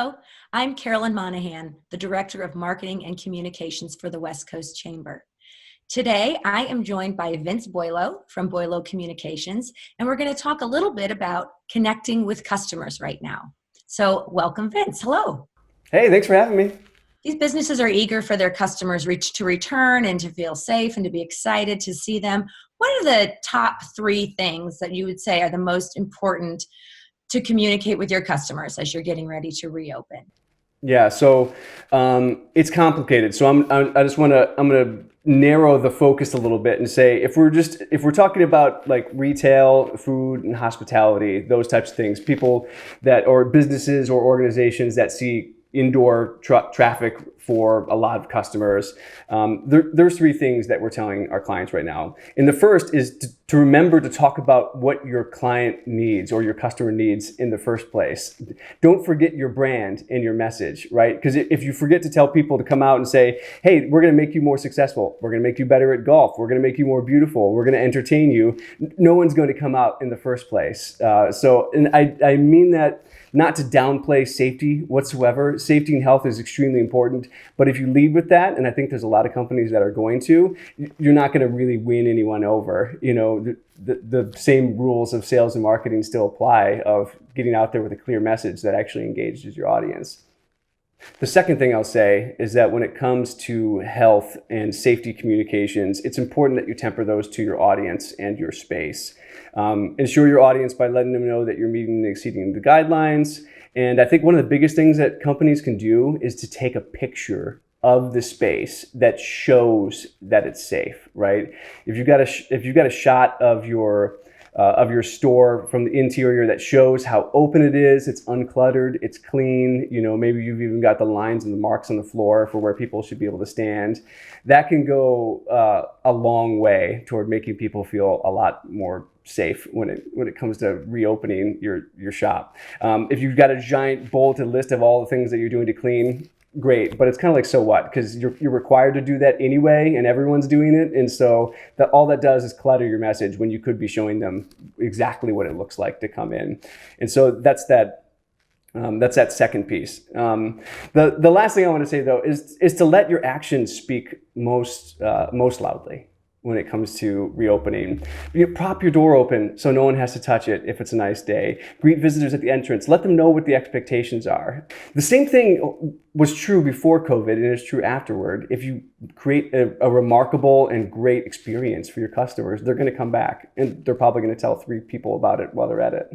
Hello, I'm Carolyn Monahan, the Director of Marketing and Communications for the West Coast Chamber. Today, I am joined by Vince Boileau from Boileau Communications, and we're going to talk a little bit about connecting with customers right now. So welcome, Vince. Hello. Hey, thanks for having me. These businesses are eager for their customers to return and to feel safe and to be excited to see them. What are the top three things that you would say are the most important to communicate with your customers as you're getting ready to reopen? Yeah, so it's complicated. So I'm gonna narrow the focus a little bit and say if we're talking about like retail, food, and hospitality, those types of things, people that or businesses or organizations that see indoor traffic for a lot of customers. There's three things that we're telling our clients right now. And the first is to remember to talk about what your client needs or your customer needs in the first place. Don't forget your brand and your message, right? Because if you forget to tell people to come out and say, hey, we're going to make you more successful, we're going to make you better at golf, we're going to make you more beautiful, we're going to entertain you, no one's going to come out in the first place. And I mean that not to downplay safety whatsoever. Safety and health is extremely important. But if you lead with that, and I think there's a lot of companies that are going to, you're not going to really win anyone over. You know, the same rules of sales and marketing still apply of getting out there with a clear message that actually engages your audience. The second thing I'll say is that when it comes to health and safety communications, it's important that you temper those to your audience and your space. Ensure your audience by letting them know that you're meeting and exceeding the guidelines. And I think one of the biggest things that companies can do is to take a picture of the space that shows that it's safe, right? If you've got a shot of your store from the interior that shows how open it is, it's uncluttered, it's clean, you know, maybe you've even got the lines and the marks on the floor for where people should be able to stand. That can go a long way toward making people feel a lot more safe when it comes to reopening your shop. If you've got a giant bulleted list of all the things that you're doing to clean, great, but it's kind of like, so what? Because you're required to do that anyway, and everyone's doing it, and so all that does is clutter your message when you could be showing them exactly what it looks like to come in. And so that's that second piece. The last thing I want to say though is to let your actions speak most loudly when it comes to reopening. You prop your door open so no one has to touch it if it's a nice day. Greet visitors at the entrance. Let them know what the expectations are. The same thing was true before COVID and is true afterward. If you create a remarkable and great experience for your customers, they're going to come back and they're probably going to tell three people about it while they're at it.